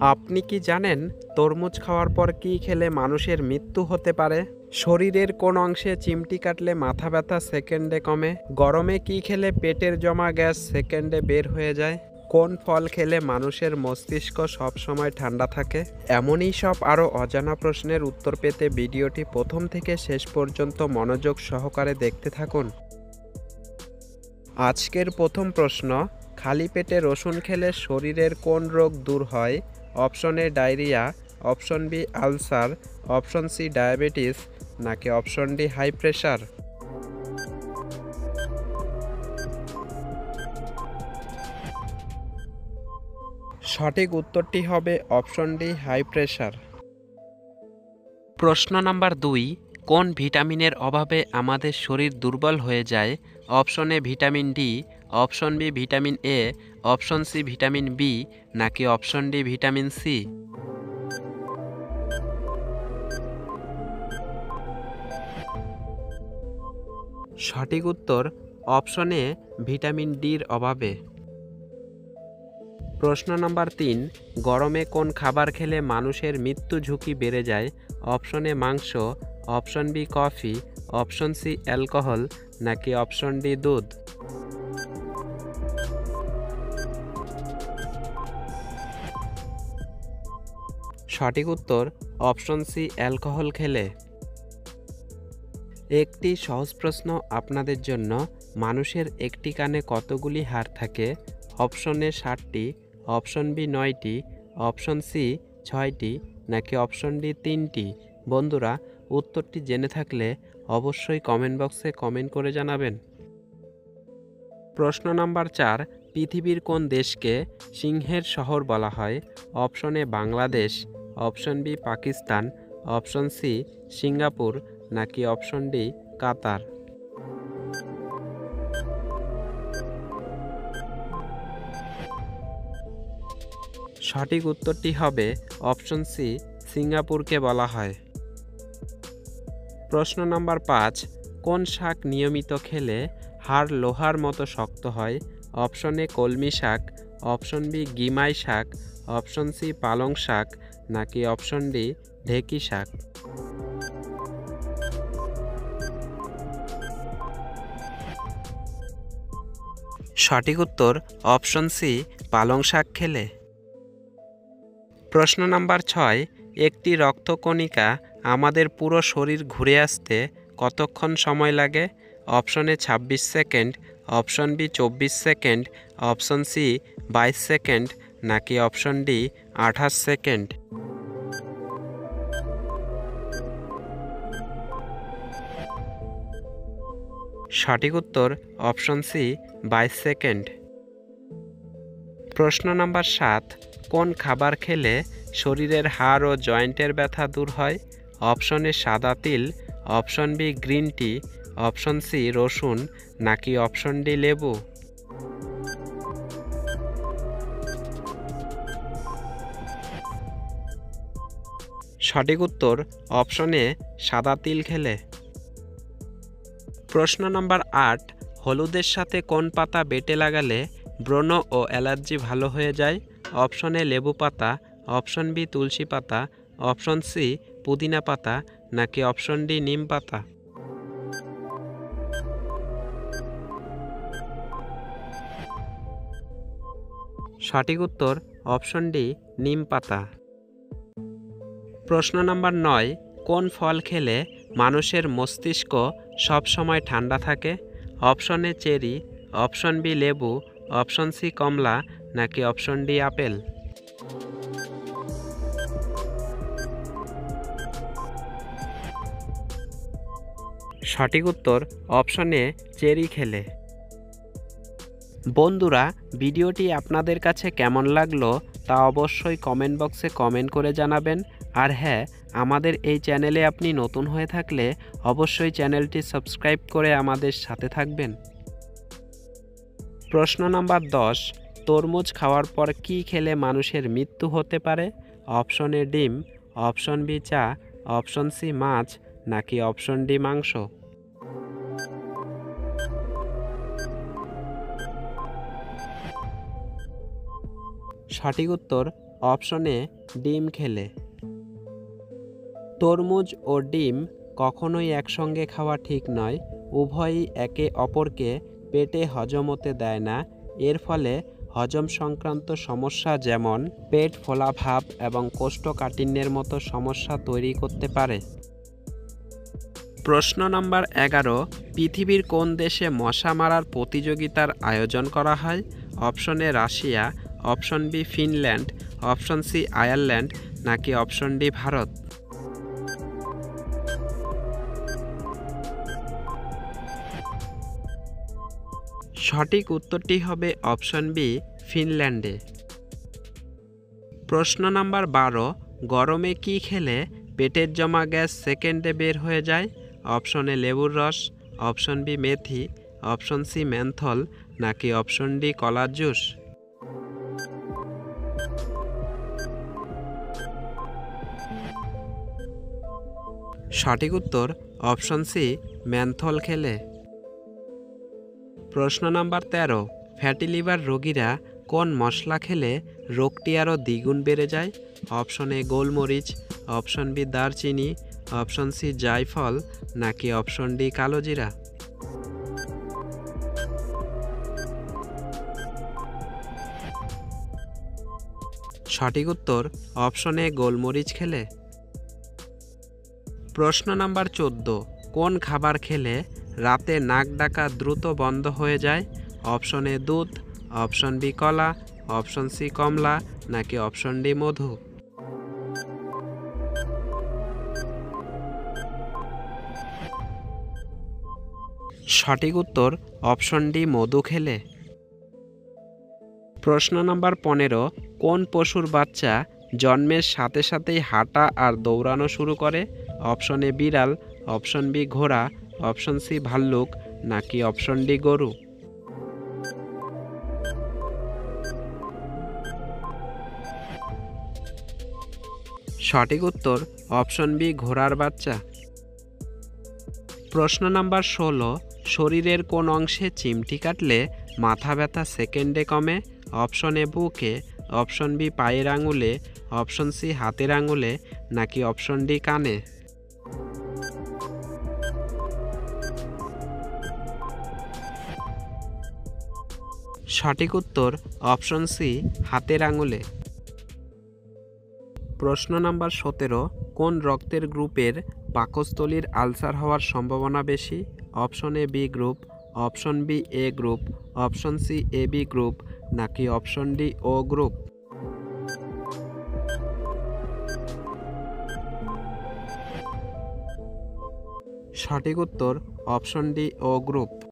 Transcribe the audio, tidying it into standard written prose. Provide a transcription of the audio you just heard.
আপনি কি জানেন তরমুজ খাওয়ার পর কী খেলে মানুষের মৃত্যু হতে পারে? শরীরের কোন অংশে চিমটি কাটলে মাথা ব্যথা সেকেন্ডে কমে? গরমে কী খেলে পেটের জমা গ্যাস সেকেন্ডে বের হয়ে যায়? কোন ফল খেলে মানুষের মস্তিষ্ক সবসময় ঠান্ডা থাকে? এমনই সব আরও অজানা প্রশ্নের উত্তর পেতে ভিডিওটি প্রথম থেকে শেষ পর্যন্ত মনোযোগ সহকারে দেখতে থাকুন। আজকের প্রথম প্রশ্ন, খালি পেটে রসুন খেলে শরীরের কোন রোগ দূর হয়? Option A diarrhoea, option B ulcer, option C diabetes, নাকি অপশন ডি হাই প্রেশার? সঠিক উত্তরটি হবে অপশন ডি হাই প্রেশার। প্রশ্ন নাম্বার 2, কোন ভিটামিনের অভাবে আমাদের শরীর দুর্বল হয়ে যায়? Option A vitamin D, option B vitamin A, option C vitamin B, নাকি অপশন ডি ভিটামিন সি? সঠিক উত্তর অপশন এ ভিটামিন ডির অভাবে। প্রশ্ন নাম্বার 3, গরমে কোন খাবার খেলে মানুষের মৃত্যু ঝুঁকি বেড়ে যায়? অপশন এ মাংস, option B coffee, option C alcohol, নাকি অপশন ডি দুধ? সঠিক উত্তর অপশন সি অ্যালকোহল খেলে। একটি সহজ প্রশ্ন আপনাদের জন্য, মানুষের একটি কানে কতগুলি হাড় থাকে? অপশন এ 7টি, অপশন বি 9টি, অপশন সি 6টি, নাকি অপশন ডি 3টি? বন্ধুরা, উত্তরটি জেনে থাকলে অবশ্যই কমেন্ট বক্সে কমেন্ট করে জানাবেন। প্রশ্ন নাম্বার 4, পৃথিবীর কোন দেশকে সিংহের শহর বলা হয়? Option A Bangladesh, option B Pakistan, option C Singapore, নাকি অপশন ডি কাতার? সঠিক উত্তরটি হবে অপশন সি সিঙ্গাপুরকে বলা হয়। প্রশ্ন নাম্বার 5, কোন শাক নিয়মিত খেলে হাড় লোহার মতো শক্ত হয়? অপশন এ কলমি শাক, অপশন বি গিমাই শাক, অপশন সি পালং শাক, নাকি অপশন ডি ঢেঁকি শাক? সঠিক উত্তর অপশন সি পালং শাক খেলে। প্রশ্ন নাম্বার 6, একটি রক্তকণিকা আমাদের পুরো শরীর ঘুরে আসতে কতক্ষণ সময় লাগে? Option A 26 second, option B 24 second, option C 22 second, নাকি অপশন ডি 28 সেকেন্ড? সঠিক উত্তর অপশন সি 22 সেকেন্ড। প্রশ্ন নাম্বার 7, কোন খাবার খেলে শরীরের হাড় ও জয়েন্টের ব্যথা দূর হয়? অপশন এ সাদা তিল, option B green tea, option C রসুন, নাকি অপশন ডি লেবু? সঠিক উত্তর অপশন এ সাদা তিল খেলে। প্রশ্ন নাম্বার 8, হলুদের সাথে কোন পাতা বেটে লাগালে ব্রণ ও অ্যালার্জি ভালো হয়ে যায়? অপশন এ লেবু পাতা, অপশন বি তুলসী পাতা, অপশন সি পুদিনা পাতা, নাকি অপশন ডি নিম পাতা? সঠিক উত্তর অপশন ডি নিম পাতা। প্রশ্ন নাম্বার 9, কোন ফল খেলে মানুষের মস্তিষ্ক সবসময় ঠান্ডা থাকে? Option A cherry, option B লেবু, অপশন সি কমলা, নাকি অপশন ডি আপেল? সঠিক উত্তর অপশন এ চেরি খেলে। বন্ধুরা, ভিডিওটি আপনাদের কাছে কেমন লাগলো তা অবশ্যই কমেন্ট বক্সে কমেন্ট করে জানাবেন। আর হ্যাঁ, আমাদের এই চ্যানেলে আপনি নতুন হয়ে থাকলে অবশ্যই চ্যানেলটি সাবস্ক্রাইব করে আমাদের সাথে থাকবেন। প্রশ্ন নাম্বার 10, তরমুজ খাওয়ার পর কী খেলে মানুষের মৃত্যু হতে পারে? অপশন এ ডিম, অপশন বি চা, অপশন সি মাছ, নাকি অপশন ডি মাংস? সঠিক উত্তর অপশন এ ডিম খেলে। তরমুজ ও ডিম কখনোই একসঙ্গে খাওয়া ঠিক নয়, উভয়ই একে অপরকে পেটে হজম হতে দেয় না। এর ফলে হজম সংক্রান্ত সমস্যা যেমন পেট ফোলা ভাব এবং কোষ্ঠকাঠিন্যের মতো সমস্যা তৈরি করতে পারে। প্রশ্ন নম্বর 11, পৃথিবীর কোন দেশে মশা মারার প্রতিযোগিতার আয়োজন করা হয়? Option A Russia, option B Finland, option C Ireland, নাকি অপশন ডি ভারত? সঠিক উত্তরটি হবে অপশন বি ফিনল্যান্ডে। প্রশ্ন নাম্বার 12, গরমে কি খেলে পেটের জমা গ্যাস সেকেন্ডে বের হয়ে যায়? অপশন এ লেবুর রস, অপশন বি মেথি, অপশন সি মেন্থল, নাকি অপশন ডি কলার জুস? সঠিক উত্তর অপশন সি মেন্থল খেলে। প্রশ্ন নাম্বার 13, ফ্যাটি লিভার রোগীরা কোন মশলা খেলে রোগটি আরও দ্বিগুণ বেড়ে যায়? অপশন এ গোলমরিচ, অপশন বি দারচিনি, অপশন সি জায়ফল, নাকি অপশন ডি কালোজিরা? সঠিক উত্তর অপশন এ গোলমরিচ খেলে। প্রশ্ন নাম্বার 14, কোন খাবার খেলে রাতে নাক ডাকা দ্রুত বন্ধ হয়ে যায়? অপশন এ দুধ, অপশন বি কলা, অপশন সি কমলা, নাকি অপশন ডি মধু? সঠিক উত্তর অপশন ডি মধু খেলে। প্রশ্ন নাম্বার 15, কোন পশুর বাচ্চা জন্মের সাথে সাথেই হাঁটা আর দৌড়ানো শুরু করে? অপশন এ বিড়াল, অপশন বি ঘোড়া, অপশন সি ভাল্লুক, নাকি অপশন ডি গরু? সঠিক উত্তর অপশন বি ঘোড়ার বাচ্চা। প্রশ্ন নাম্বার 16, শরীরের কোন অংশে চিমটি কাটলে মাথা ব্যথা সেকেন্ডে কমে? অপশন এ বুকে, অপশন বি পায়ের আঙুলে, অপশন সি হাতের আঙুলে, নাকি অপশন ডি কানে? সঠিক উত্তর অপশন সি হাতের আঙুলে। প্রশ্ন নাম্বার 17, কোন রক্তের গ্রুপের পাকস্থলীর আলসার হওয়ার সম্ভাবনা বেশি? Option A B group, option B A group, option C A B group, নাকি অপশন ডি ও গ্রুপ? সঠিক উত্তর অপশন ডি ও গ্রুপ।